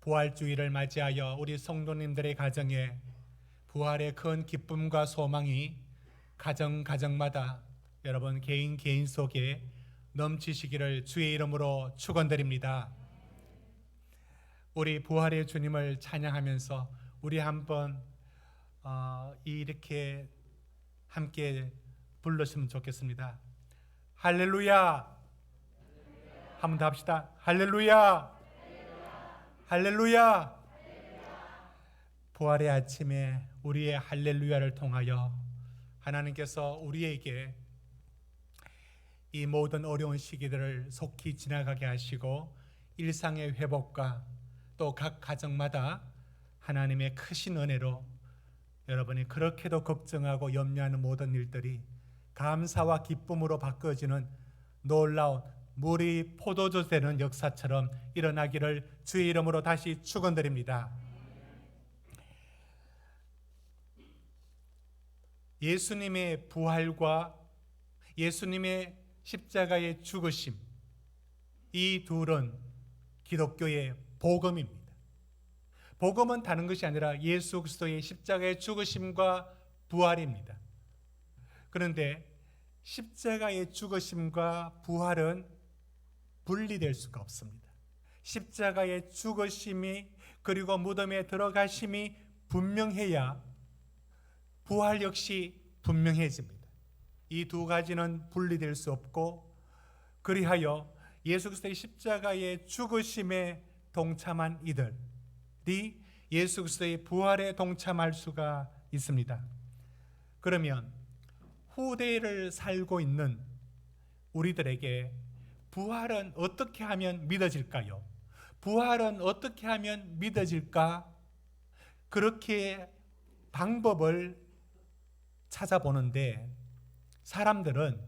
부활주의를 맞이하여 우리 성도님들의 가정에 부활의 큰 기쁨과 소망이 가정마다 여러분 개인 속에 넘치시기를 주의 이름으로 축원드립니다. 우리 부활의 주님을 찬양하면서 우리 한번 이렇게 함께 불렀으면 좋겠습니다. 할렐루야. 한번 더 합시다. 할렐루야. 할렐루야. 부활의 아침에 우리의 할렐루야를 통하여 하나님께서 우리에게 이 모든 어려운 시기들을 속히 지나가게 하시고 일상의 회복과 또 각 가정마다 하나님의 크신 은혜로 여러분이 그렇게도 걱정하고 염려하는 모든 일들이 감사와 기쁨으로 바꿔지는 놀라운 물이 포도주 되는 역사처럼 일어나기를 주의 이름으로 다시 축원드립니다. 예수님의 부활과 예수님의 십자가의 죽으심, 이 둘은 기독교의 복음입니다. 복음은 다른 것이 아니라 예수 그리스도의 십자가의 죽으심과 부활입니다. 그런데 십자가의 죽으심과 부활은 분리될 수가 없습니다. 십자가의 죽으심이 그리고 무덤에 들어가심이 분명해야 부활 역시 분명해집니다. 이 두 가지는 분리될 수 없고, 그리하여 예수 그리스도의 십자가의 죽으심에 동참한 이들이 예수 그리스도의 부활에 동참할 수가 있습니다. 그러면 후대를 살고 있는 우리들에게 부활은 어떻게 하면 믿어질까요? 부활은 어떻게 하면 믿어질까? 그렇게 방법을 찾아보는데 사람들은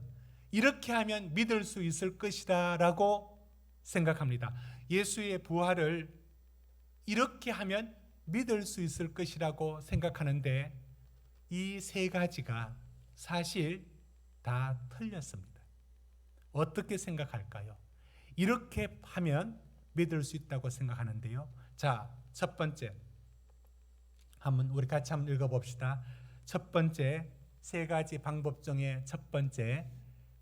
이렇게 하면 믿을 수 있을 것이다 라고 생각합니다. 예수의 부활을 이렇게 하면 믿을 수 있을 것이라고 생각하는데 이 세 가지가 사실 다 틀렸습니다. 어떻게 생각할까요? 이렇게 하면 믿을 수 있다고 생각하는데요. 자, 첫 번째 한번 우리 같이 한번 읽어봅시다. 첫 번째 세 가지 방법 중에 첫 번째,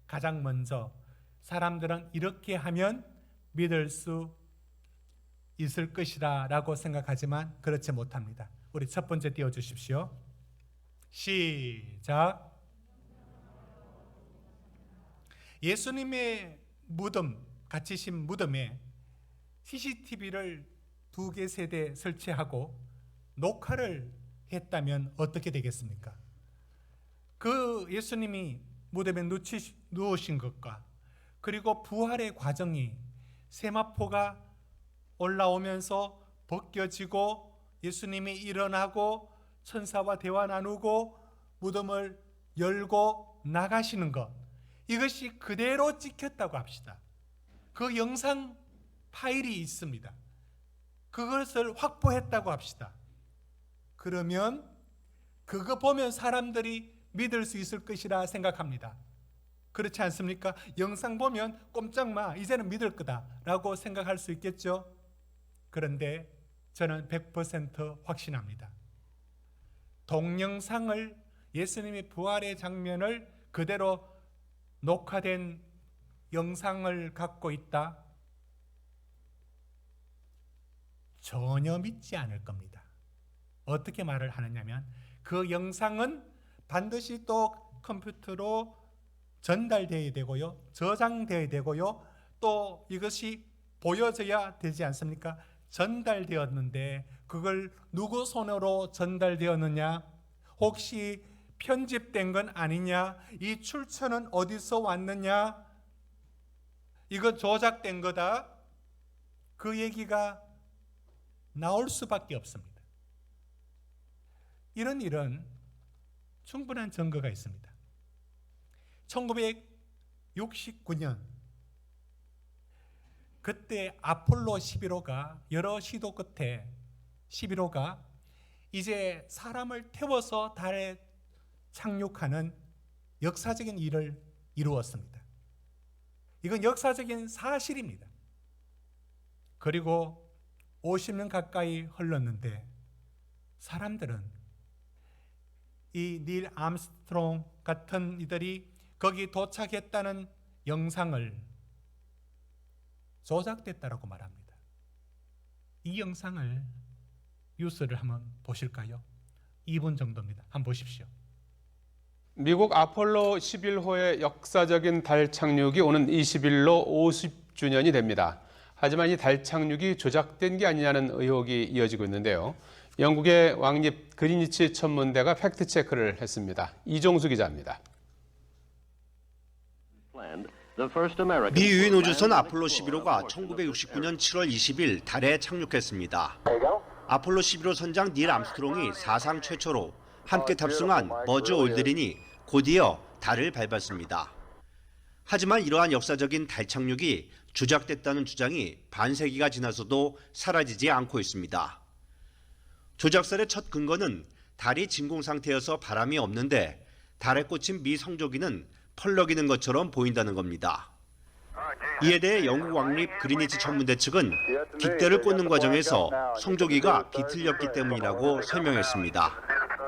가장 먼저 사람들은 이렇게 하면 믿을 수 있을 것이다 라고 생각하지만 그렇지 못합니다. 우리 첫 번째 띄워주십시오. 시작. 예수님의 무덤, 갇히신 무덤에 CCTV를 2개 세대 설치하고 녹화를 했다면 어떻게 되겠습니까? 그 예수님이 무덤에 누우신 것과 그리고 부활의 과정이 세마포가 올라오면서 벗겨지고 예수님이 일어나고 천사와 대화 나누고 무덤을 열고 나가시는 것, 이것이 그대로 찍혔다고 합시다. 그 영상 파일이 있습니다. 그것을 확보했다고 합시다. 그러면 그거 보면 사람들이 믿을 수 있을 것이라 생각합니다. 그렇지 않습니까? 영상 보면 꼼짝마, 이제는 믿을 거다라고 생각할 수 있겠죠? 그런데 저는 100% 확신합니다. 동영상을, 예수님의 부활의 장면을 그대로 녹화된 영상을 갖고 있다? 전혀 믿지 않을 겁니다. 어떻게 말을 하느냐면 그 영상은 반드시 또 컴퓨터로 전달되어야 되고요, 저장되어야 되고요, 또 이것이 보여져야 되지 않습니까? 전달되었는데 그걸 누구 손으로 전달되었느냐? 혹시 편집된 건 아니냐? 이 출처는 어디서 왔느냐? 이거 조작된 거다? 그 얘기가 나올 수밖에 없습니다. 이런 일은 충분한 증거가 있습니다. 1969년 그때 아폴로 11호가 여러 시도 끝에 11호가 이제 사람을 태워서 달에 착륙하는 역사적인 일을 이루었습니다. 이건 역사적인 사실입니다. 그리고 50년 가까이 흘렀는데 사람들은 이 닐 암스트롱 같은 이들이 거기 도착했다는 영상을 조작됐다라고 말합니다. 이 영상을 뉴스를 한번 보실까요? 2분 정도입니다. 한번 보십시오. 미국 아폴로 11호의 역사적인 달 착륙이 오는 20일로 50주년이 됩니다. 하지만 이 달 착륙이 조작된 게 아니냐는 의혹이 이어지고 있는데요. 영국의 왕립 그리니치 천문대가 팩트체크를 했습니다. 이종수 기자입니다. 미 유인 우주선 아폴로 11호가 1969년 7월 20일 달에 착륙했습니다. 아폴로 11호 선장 닐 암스트롱이 사상 최초로 함께 탑승한 버즈 올드린이 곧이어 달을 밟았습니다. 하지만 이러한 역사적인 달 착륙이 조작됐다는 주장이 반세기가 지나서도 사라지지 않고 있습니다. 조작설의 첫 근거는 달이 진공 상태여서 바람이 없는데 달에 꽂힌 미 성조기는 펄럭이는 것처럼 보인다는 겁니다. 이에 대해 영국 왕립 그리니치 천문대 측은 깃대를 꽂는 과정에서 성조기가 비틀렸기 때문이라고 설명했습니다.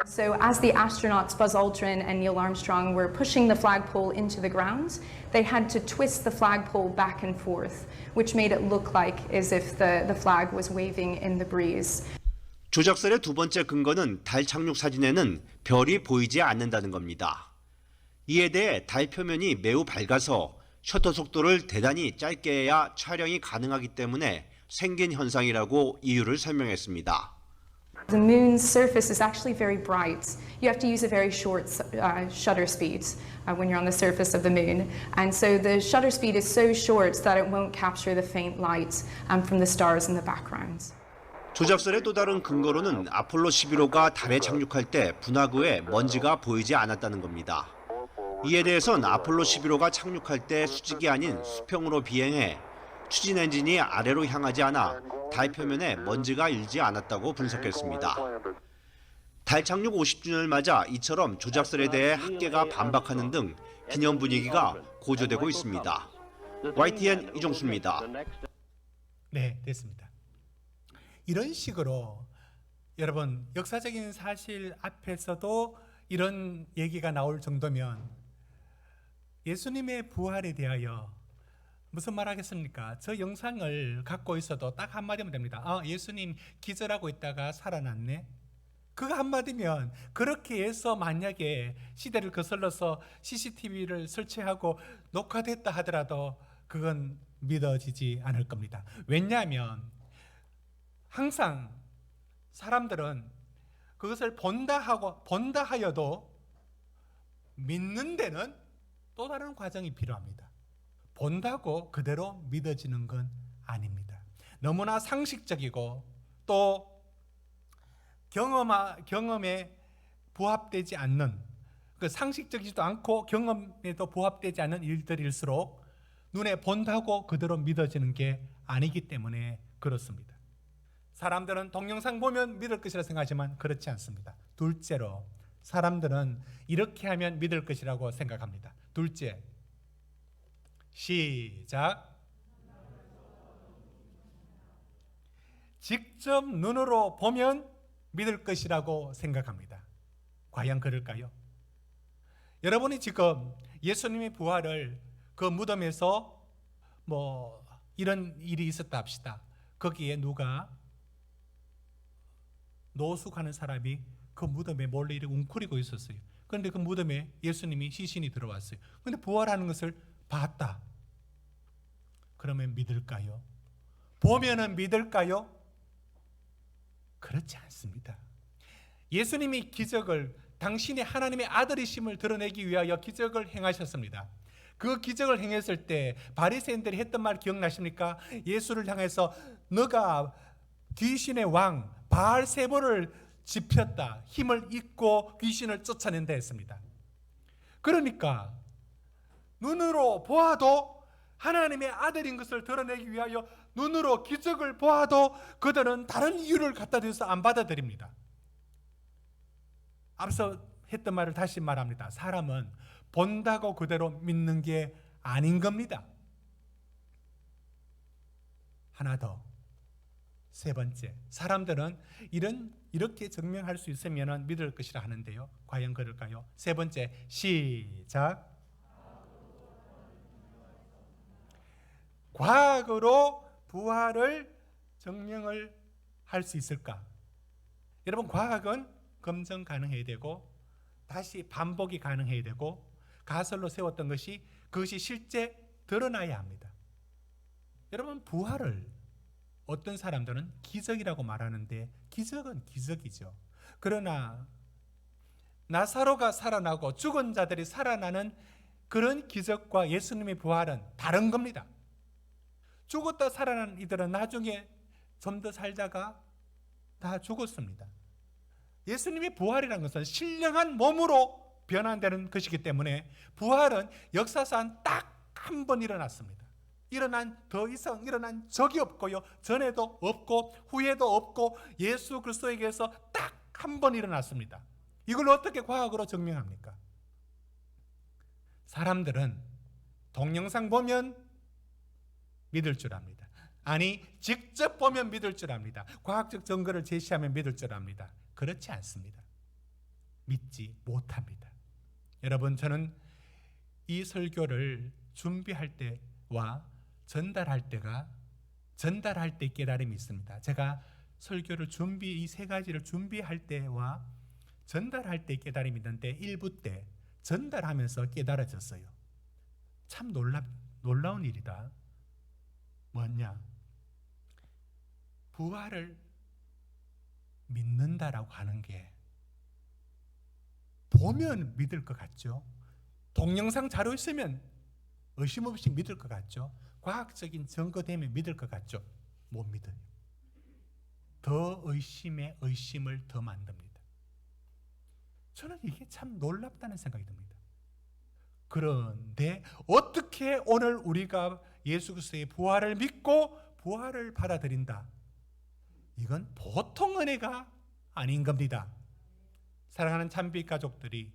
So as the astronauts Buzz Aldrin and Neil Armstrong were pushing the flagpole into the ground, they had to twist the flagpole back and forth, which made it look like as if the flag was waving in the breeze. 조작설의 두 번째 근거는 달 착륙 사진에는 별이 보이지 않는다는 겁니다. 이에 대해 달 표면이 매우 밝아서 셔터 속도를 대단히 짧게 해야 촬영이 가능하기 때문에 생긴 현상이라고 이유를 설명했습니다. The moon's surface is actually very bright. You have to use a very short shutter speed when you're on the surface of the moon. And so the shutter speed is so short that it won't capture the faint light from the stars in the background. 조작설의 또 다른 근거로는 아폴로 11호가 달에 착륙할 때 분화구에 먼지가 보이지 않았다는 겁니다. 이에 대해선 아폴로 11호가 착륙할 때 수직이 아닌 수평으로 비행해 추진 엔진이 아래로 향하지 않아 달 표면에 먼지가 일지 않았다고 분석했습니다. 달 착륙 50주년을 맞아 이처럼 조작설에 대해 학계가 반박하는 등 기념 분위기가 고조되고 있습니다. YTN 이종수입니다. 네, 됐습니다. 이런 식으로 여러분 역사적인 사실 앞에서도 이런 얘기가 나올 정도면 예수님의 부활에 대하여 무슨 말 하겠습니까? 저 영상을 갖고 있어도 딱 한마디면 됩니다. 예수님 기절하고 있다가 살아났네. 그거 한마디면 그렇게 해서 만약에 시대를 거슬러서 CCTV를 설치하고 녹화됐다 하더라도 그건 믿어지지 않을 겁니다. 왜냐하면 항상 사람들은 그것을 본다 하여도 믿는 데는 또 다른 과정이 필요합니다. 본다고 그대로 믿어지는 건 아닙니다. 너무나 상식적이고 또 경험에 부합되지 않는 그 상식적이지도 않고 경험에도 부합되지 않는 일들일수록 눈에 본다고 그대로 믿어지는 게 아니기 때문에 그렇습니다. 사람들은 동영상 보면 믿을 것이라 생각하지만 그렇지 않습니다. 둘째로 사람들은 이렇게 하면 믿을 것이라고 생각합니다. 둘째, 시작. 직접 눈으로 보면 믿을 것이라고 생각합니다. 과연 그럴까요? 여러분이 지금 예수님의 부활을 그 무덤에서 이런 일이 있었다 합시다. 거기에 누가 노숙하는 사람이 그 무덤에 몰래 이렇게 웅크리고 있었어요. 그런데 그 무덤에 예수님이 시신이 들어왔어요. 그런데 부활하는 것을 봤다. 그러면 믿을까요? 보면은 믿을까요? 그렇지 않습니다. 예수님이 기적을 당신이 하나님의 아들이심을 드러내기 위하여 기적을 행하셨습니다. 그 기적을 행했을 때 바리새인들이 했던 말 기억나십니까? 예수를 향해서 너가 귀신의 왕 바알세불을 짚혔다. 힘을 잇고 귀신을 쫓아낸다 했습니다. 그러니까 눈으로 보아도 하나님의 아들인 것을 드러내기 위하여 눈으로 기적을 보아도 그들은 다른 이유를 갖다 대서 안 받아들입니다. 앞서 했던 말을 다시 말합니다. 사람은 본다고 그대로 믿는 게 아닌 겁니다. 하나 더. 세 번째, 사람들은 이렇게 증명할 수 있으면 믿을 것이라 하는데요. 과연 그럴까요? 세 번째, 시작. 과학으로 부활을 증명을 할 수 있을까? 여러분, 과학은 검증 가능해야 되고 다시 반복이 가능해야 되고 가설로 세웠던 것이 그것이 실제 드러나야 합니다. 여러분, 부활을 어떤 사람들은 기적이라고 말하는데 기적은 기적이죠. 그러나 나사로가 살아나고 죽은 자들이 살아나는 그런 기적과 예수님의 부활은 다른 겁니다. 죽었다 살아난 이들은 나중에 좀 더 살다가 다 죽었습니다. 예수님의 부활이라는 것은 신령한 몸으로 변환되는 것이기 때문에 부활은 역사상 딱 한 번 일어났습니다. 더 이상 일어난 적이 없고요. 전에도 없고 후에도 없고 예수 그리스도에게서 딱 한 번 일어났습니다. 이걸 어떻게 과학으로 증명합니까? 사람들은 동영상 보면 믿을 줄 압니다. 아니, 직접 보면 믿을 줄 압니다. 과학적 증거를 제시하면 믿을 줄 압니다. 그렇지 않습니다. 믿지 못합니다. 여러분, 저는 이 설교를 준비할 때와 전달할 때 깨달음이 있습니다. 제가 설교를 이 세 가지를 준비할 때와 전달할 때 깨달음이 있는데 일부 때 전달하면서 깨달아졌어요. 참 놀라운 일이다. 뭐냐? 부활을 믿는다라고 하는 게 보면 믿을 것 같죠? 동영상 자료 있으면 의심 없이 믿을 것 같죠? 과학적인 증거되면 믿을 것 같죠? 못 믿어요. 더 의심에 의심을 더 만듭니다. 저는 이게 참 놀랍다는 생각이 듭니다. 그런데 어떻게 오늘 우리가 예수 그리스도의 부활을 믿고 부활을 받아들인다? 이건 보통 은혜가 아닌 겁니다. 사랑하는 참빛 가족들이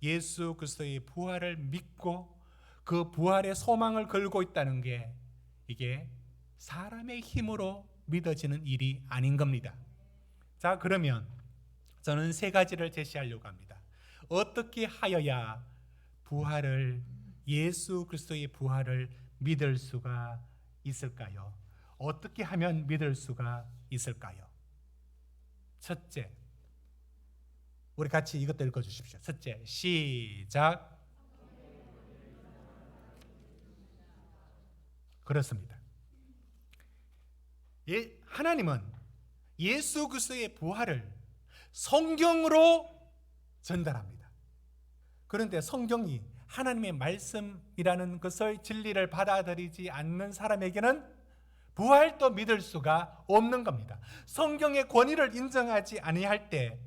예수 그리스도의 부활을 믿고 그 부활의 소망을 걸고 있다는 게 이게 사람의 힘으로 믿어지는 일이 아닌 겁니다. 자, 그러면 저는 세 가지를 제시하려고 합니다. 어떻게 하여야 예수 그리스도의 부활을 믿을 수가 있을까요? 어떻게 하면 믿을 수가 있을까요? 첫째, 우리 같이 이것도 읽어주십시오. 첫째, 시작. 그렇습니다. 하나님은 예수 그리스도의 부활을 성경으로 전달합니다. 그런데 성경이 하나님의 말씀이라는 것을 진리를 받아들이지 않는 사람에게는 부활도 믿을 수가 없는 겁니다. 성경의 권위를 인정하지 아니할 때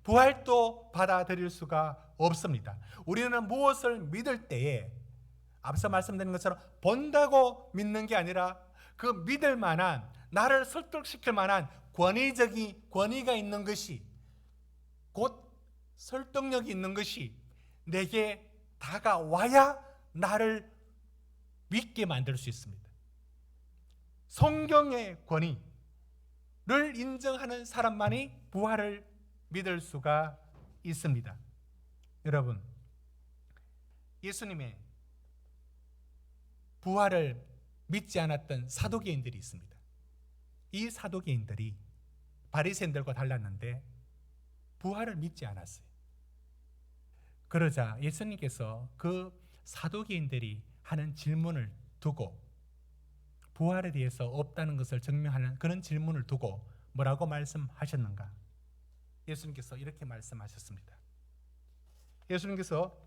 부활도 받아들일 수가 없습니다. 우리는 무엇을 믿을 때에 앞서 말씀드린 것처럼 본다고 믿는 게 아니라 그 믿을 만한, 나를 설득시킬 만한 권위가 있는 것이, 곧 설득력이 있는 것이 내게 다가와야 나를 믿게 만들 수 있습니다. 성경의 권위를 인정하는 사람만이 부활을 믿을 수가 있습니다. 여러분, 예수님의 부활을 믿지 않았던 사도계인들이 있습니다. 이 사도계인들이 바리새인들과 달랐는데 부활을 믿지 않았어요. 그러자 예수님께서 그 사도계인들이 하는 질문을 두고, 부활에 대해서 없다는 것을 증명하는 그런 질문을 두고 뭐라고 말씀하셨는가? 예수님께서 이렇게 말씀하셨습니다. 예수님께서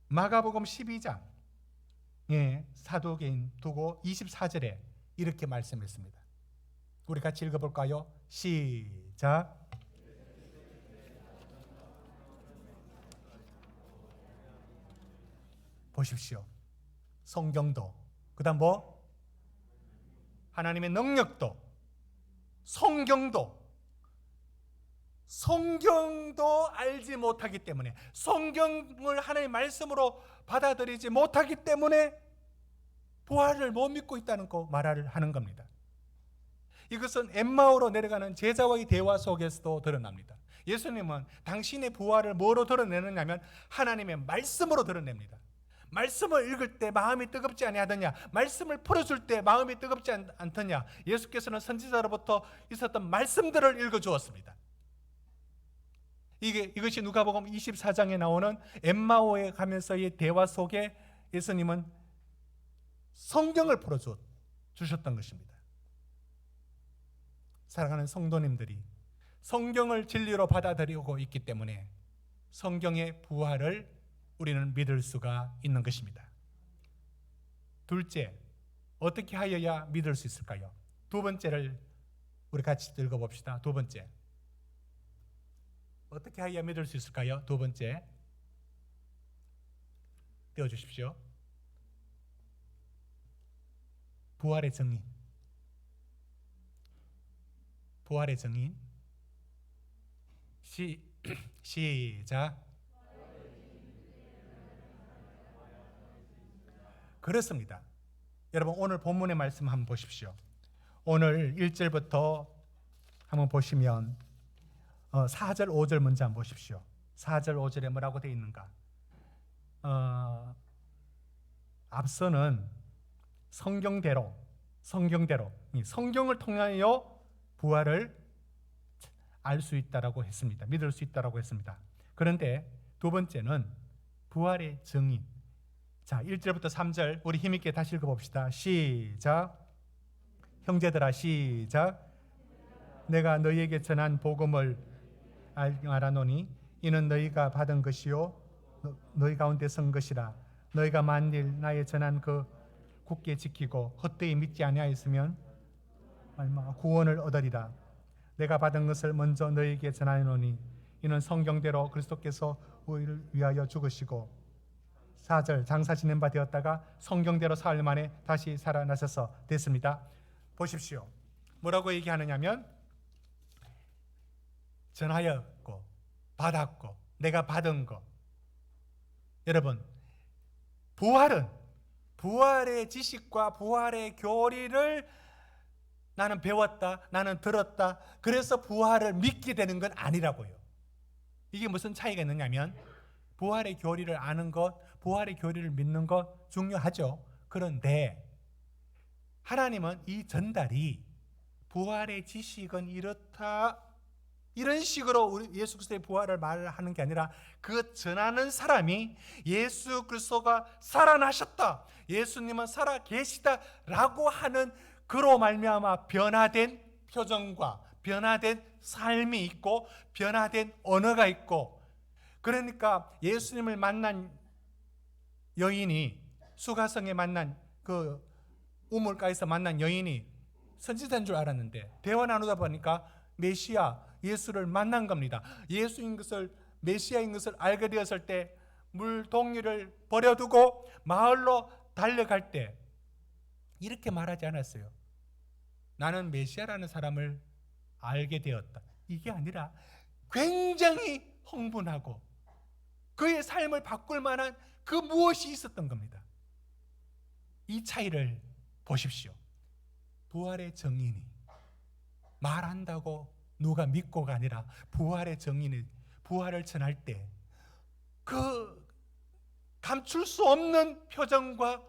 마가복음 12장 사도계인 두고 24절에 이렇게 말씀했습니다. 우리 같이 읽어볼까요? 시작. 보십시오. 성경도, 그 다음 하나님의 능력도, 성경도 알지 못하기 때문에, 성경을 하나님의 말씀으로 받아들이지 못하기 때문에 부활을 못 믿고 있다는 거 말을 하는 겁니다. 이것은 엠마오로 내려가는 제자와의 대화 속에서도 드러납니다. 예수님은 당신의 부활을 뭐로 드러내느냐면 하나님의 말씀으로 드러냅니다. 말씀을 읽을 때 마음이 뜨겁지 아니하더냐, 말씀을 풀어줄 때 마음이 뜨겁지 않더냐. 예수께서는 선지자로부터 있었던 말씀들을 읽어주었습니다. 이것이 누가복음 24장에 나오는 엠마오에 가면서의 대화 속에 예수님은 성경을 풀어주셨던 것입니다. 사랑하는 성도님들이 성경을 진리로 받아들이고 있기 때문에 성경의 부활을 우리는 믿을 수가 있는 것입니다. 둘째, 어떻게 하여야 믿을 수 있을까요? 두 번째를 우리 같이 읽어봅시다. 두 번째, 어떻게 하여야 믿을 수 있을까요? 두 번째, 띄워주십시오. 부활의 증인. 부활의 증인. 시작. 그렇습니다. 여러분, 오늘 본문의 말씀 한번 보십시오. 오늘 1절부터 한번 보시면 4절 5절 먼저 한번 보십시오. 4절 5절에 뭐라고 되어 있는가? 앞서는 성경대로 성경을 통하여 부활을 알 수 있다라고 했습니다. 믿을 수 있다라고 했습니다. 그런데 두 번째는 부활의 증인. 자, 1절부터 3절 우리 힘있게 다시 읽어봅시다. 시작. 형제들아, 시작. 내가 너희에게 전한 복음을 알아노니 이는 너희가 받은 것이요 너희 가운데 선 것이라. 너희가 만일 나의 전한 그 굳게 지키고 헛되이 믿지 아니하였으면 구원을 얻으리라. 내가 받은 것을 먼저 너희에게 전하노니 이는 성경대로 그리스도께서 우리를 위하여 죽으시고 4절 장사 지낸 바 되었다가 성경대로 사흘 만에 다시 살아나셔서 됐습니다. 보십시오. 뭐라고 얘기하느냐면 전하였고 받았고 내가 받은 것. 여러분, 부활의 지식과 부활의 교리를 나는 배웠다, 나는 들었다, 그래서 부활을 믿게 되는 건 아니라고요. 이게 무슨 차이가 있느냐면 부활의 교리를 아는 것, 부활의 교리를 믿는 것 중요하죠. 그런데 하나님은 이 전달이 부활의 지식은 이렇다, 이런 식으로 우리 예수 그리스도의 부활을 말하는 게 아니라 그 전하는 사람이 예수 그리스도가 살아나셨다, 예수님은 살아 계시다라고 하는 그로 말미암아 변화된 표정과 변화된 삶이 있고 변화된 언어가 있고, 그러니까 예수님을 만난 여인이 수가성에 만난 그 우물가에서 만난 여인이 선지자인 줄 알았는데 대화 나누다 보니까 메시아 예수를 만난 겁니다. 예수인 것을, 메시아인 것을 알게 되었을 때 물동이를 버려두고 마을로 달려갈 때 이렇게 말하지 않았어요. 나는 메시아라는 사람을 알게 되었다. 이게 아니라 굉장히 흥분하고 그의 삶을 바꿀 만한 그 무엇이 있었던 겁니다. 이 차이를 보십시오. 부활의 증인이 말한다고 누가 믿고가 아니라 부활의 증인이 부활을 전할 때 그 감출 수 없는 표정과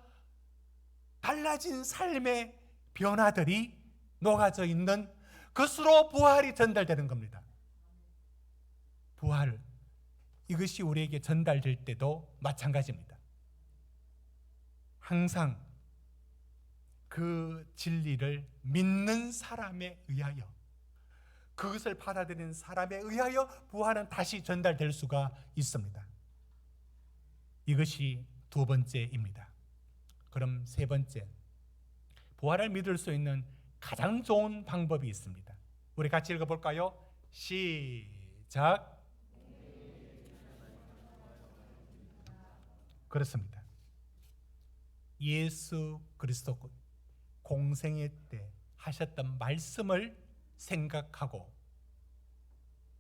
달라진 삶의 변화들이 녹아져 있는 것으로 부활이 전달되는 겁니다. 부활, 이것이 우리에게 전달될 때도 마찬가지입니다. 항상 그 진리를 믿는 사람에 의하여, 그것을 받아들이는 사람에 의하여 부활은 다시 전달될 수가 있습니다. 이것이 두 번째입니다. 그럼 세 번째, 부활을 믿을 수 있는 가장 좋은 방법이 있습니다. 우리 같이 읽어볼까요? 시작. 그렇습니다. 예수 그리스도 공생애 때 하셨던 말씀을 생각하고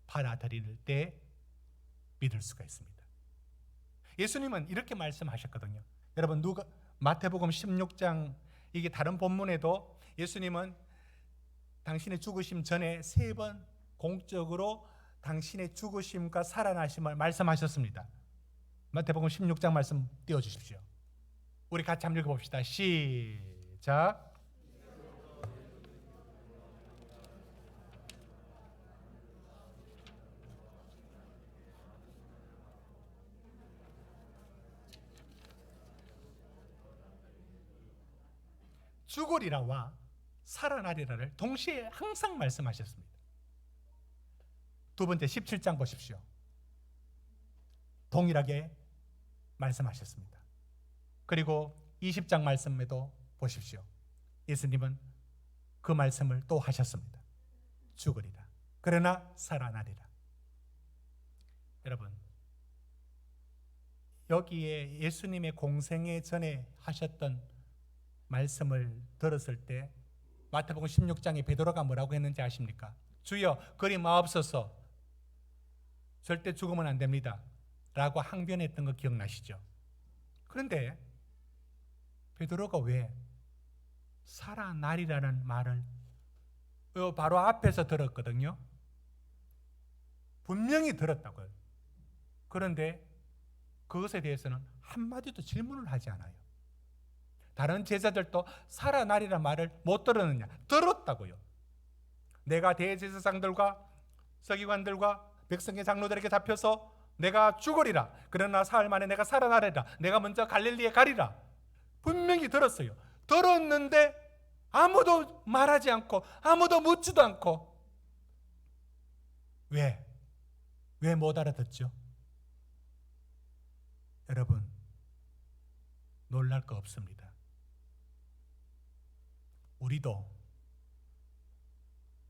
받아들일 때 믿을 수가 있습니다. 예수님은 이렇게 말씀하셨거든요. 여러분, 마태복음 16장, 이게 다른 본문에도 예수님은 당신의 죽으심 전에 3번 공적으로 당신의 죽으심과 살아나심을 말씀하셨습니다. 마태복음 16장 말씀 띄워주십시오. 우리 같이 한번 읽어봅시다. 시작. 죽으리라와 살아나리라를 동시에 항상 말씀하셨습니다. 두 번째 17장 보십시오. 동일하게 말씀하셨습니다. 그리고 20장 말씀에도 보십시오. 예수님은 그 말씀을 또 하셨습니다. 죽으리라. 그러나 살아나리라. 여러분, 여기에 예수님의 공생애 전에 하셨던 말씀을 들었을 때 마태복음 16장에 베드로가 뭐라고 했는지 아십니까? 주여 그리 마옵소서, 절대 죽으면 안 됩니다 라고 항변했던 거 기억나시죠? 그런데 베드로가 왜 살아나리라는 말을 바로 앞에서 들었거든요. 분명히 들었다고요. 그런데 그것에 대해서는 한마디도 질문을 하지 않아요. 다른 제자들도 살아나리라는 말을 못 들었느냐? 들었다고요. 내가 대제사장들과 서기관들과 백성의 장로들에게 잡혀서 내가 죽으리라. 그러나 사흘 만에 내가 살아나리라. 내가 먼저 갈릴리에 가리라. 분명히 들었어요. 들었는데 아무도 말하지 않고 아무도 묻지도 않고. 왜 못 알아듣죠? 여러분, 놀랄 거 없습니다. 우리도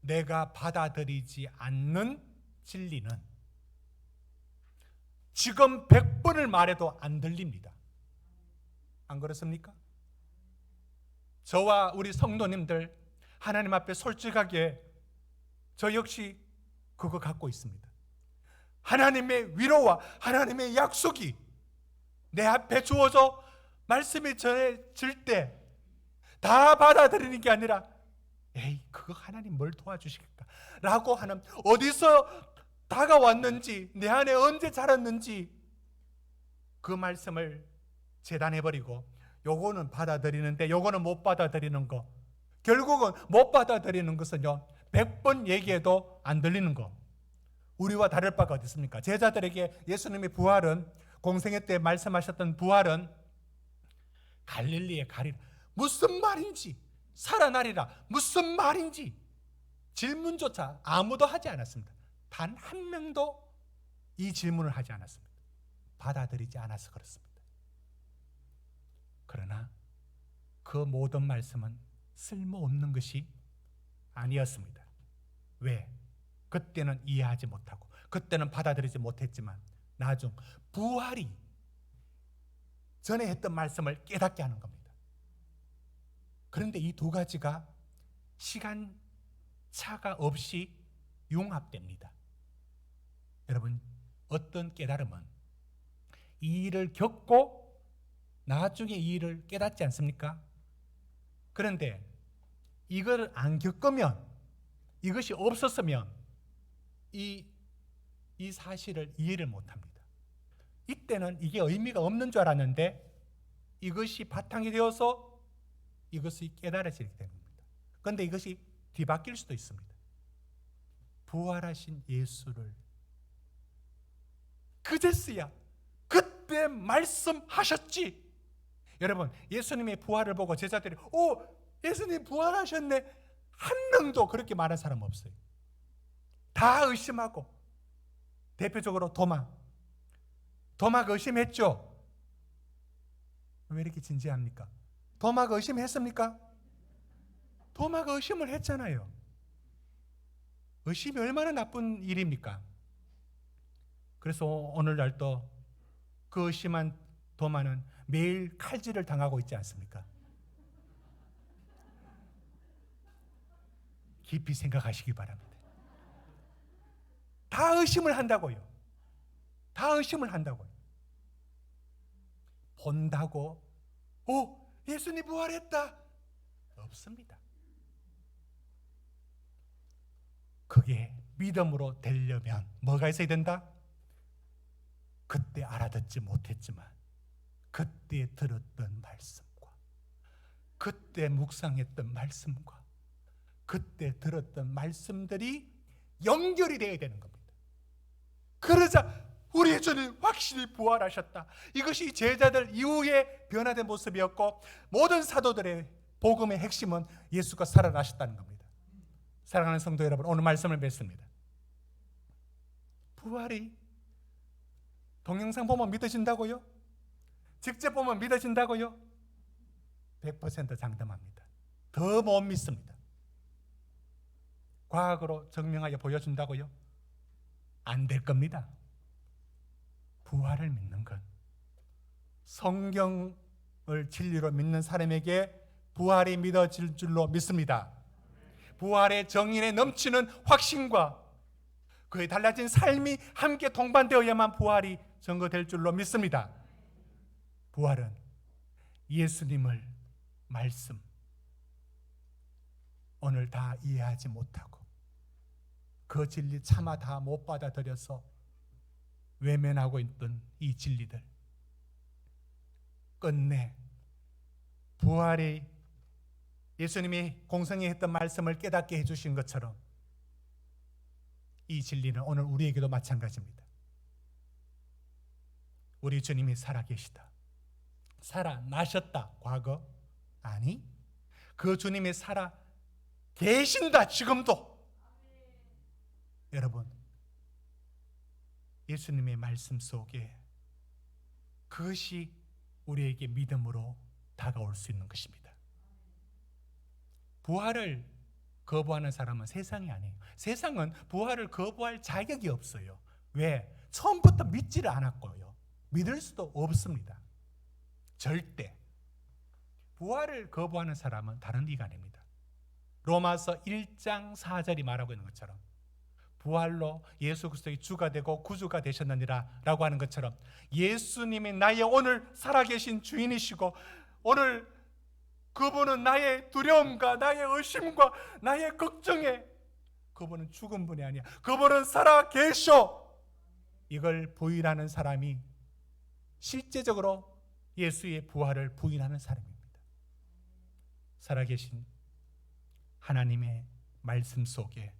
내가 받아들이지 않는 진리는 지금 100번을 말해도 안 들립니다. 안 그렇습니까? 저와 우리 성도님들 하나님 앞에 솔직하게 저 역시 그거 갖고 있습니다. 하나님의 위로와 하나님의 약속이 내 앞에 주어져 말씀이 전해질 때 다 받아들이는 게 아니라 에이 그거 하나님 뭘 도와주시겠까 라고 하는, 어디서 다가왔는지 내 안에 언제 자랐는지 그 말씀을 재단해버리고 요거는 받아들이는데 요거는 못 받아들이는 거, 결국은 못 받아들이는 것은요 100번 얘기해도 안 들리는 거. 우리와 다를 바가 어디 있습니까? 제자들에게 예수님의 부활은, 공생애 때 말씀하셨던 부활은 갈릴리에 가리라, 무슨 말인지, 살아나리라 무슨 말인지 질문조차 아무도 하지 않았습니다. 단 한 명도 이 질문을 하지 않았습니다. 받아들이지 않아서 그렇습니다. 그러나 그 모든 말씀은 쓸모없는 것이 아니었습니다. 왜? 그때는 이해하지 못하고 그때는 받아들이지 못했지만 나중 부활이 전에 했던 말씀을 깨닫게 하는 겁니다. 그런데 이 두 가지가 시간차가 없이 융합됩니다. 여러분, 어떤 깨달음은 이 일을 겪고 나중에 이 일을 깨닫지 않습니까? 그런데 이걸 안 겪으면, 이것이 없었으면 이 사실을 이해를 못합니다. 이때는 이게 의미가 없는 줄 알았는데 이것이 바탕이 되어서 이것이 깨달아지게 됩니다. 그런데 이것이 뒤바뀔 수도 있습니다. 부활하신 예수를 그제서야 그때 말씀하셨지. 여러분, 예수님의 부활을 보고 제자들이 오, 예수님 부활하셨네, 한 명도 그렇게 말한 사람 없어요. 다 의심하고, 대표적으로 도마가 의심했죠. 왜 이렇게 진지합니까? 도마가 의심했습니까? 도마가 의심을 했잖아요. 의심이 얼마나 나쁜 일입니까? 그래서 오늘날도 그 의심한 도마는 매일 칼질을 당하고 있지 않습니까? 깊이 생각하시기 바랍니다. 다 의심을 한다고요. 다 의심을 한다고요. 본다고 오, 예수님 부활했다, 없습니다. 그게 믿음으로 되려면 뭐가 있어야 된다? 그때 알아듣지 못했지만 그때 들었던 말씀과 그때 묵상했던 말씀과 그때 들었던 말씀들이 연결이 되어야 되는 겁니다. 그러자 우리 주님 확실히 부활하셨다. 이것이 제자들 이후에 변화된 모습이었고 모든 사도들의 복음의 핵심은 예수가 살아나셨다는 겁니다. 사랑하는 성도 여러분, 오늘 말씀을 맺습니다. 부활이 동영상 보면 믿어진다고요? 직접 보면 믿어진다고요? 100% 장담합니다. 더 못 믿습니다. 과학으로 증명하여 보여준다고요? 안 될 겁니다. 부활을 믿는 건 성경을 진리로 믿는 사람에게 부활이 믿어질 줄로 믿습니다. 부활의 정인에 넘치는 확신과 그의 달라진 삶이 함께 동반되어야만 부활이 증거될 줄로 믿습니다. 부활은 예수님을 말씀 오늘 다 이해하지 못하고 그 진리 차마 다 못 받아들여서 외면하고 있던 이 진리들 끝내 부활이 예수님이 공생에 했던 말씀을 깨닫게 해주신 것처럼 이 진리는 오늘 우리에게도 마찬가지입니다. 우리 주님이 살아계시다, 살아나셨다, 과거? 아니, 그 주님이 살아계신다, 지금도. 여러분, 예수님의 말씀 속에 그것이 우리에게 믿음으로 다가올 수 있는 것입니다. 부활을 거부하는 사람은 세상이 아니에요. 세상은 부활을 거부할 자격이 없어요. 왜? 처음부터 믿지를 않았고요. 믿을 수도 없습니다. 절대. 부활을 거부하는 사람은 다른 이가 아닙니다. 로마서 1장 4절이 말하고 있는 것처럼 부활로 예수 그리스도의 주가 되고 구주가 되셨느니라 라고 하는 것처럼 예수님이 나의 오늘 살아계신 주인이시고 오늘 그분은 나의 두려움과 나의 의심과 나의 걱정에 그분은 죽은 분이 아니야. 그분은 살아계셔. 이걸 부인하는 사람이 실제적으로 예수의 부활을 부인하는 사람입니다. 살아계신 하나님의 말씀 속에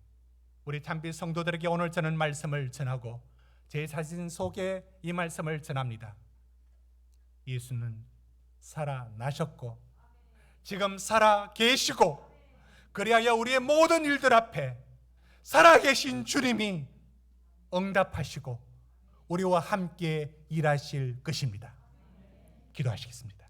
우리 참빛 성도들에게 오늘 저는 말씀을 전하고 제 자신 속에 이 말씀을 전합니다. 예수는 살아나셨고 지금 살아계시고 그리하여 우리의 모든 일들 앞에 살아계신 주님이 응답하시고 우리와 함께 일하실 것입니다. 기도하시겠습니다.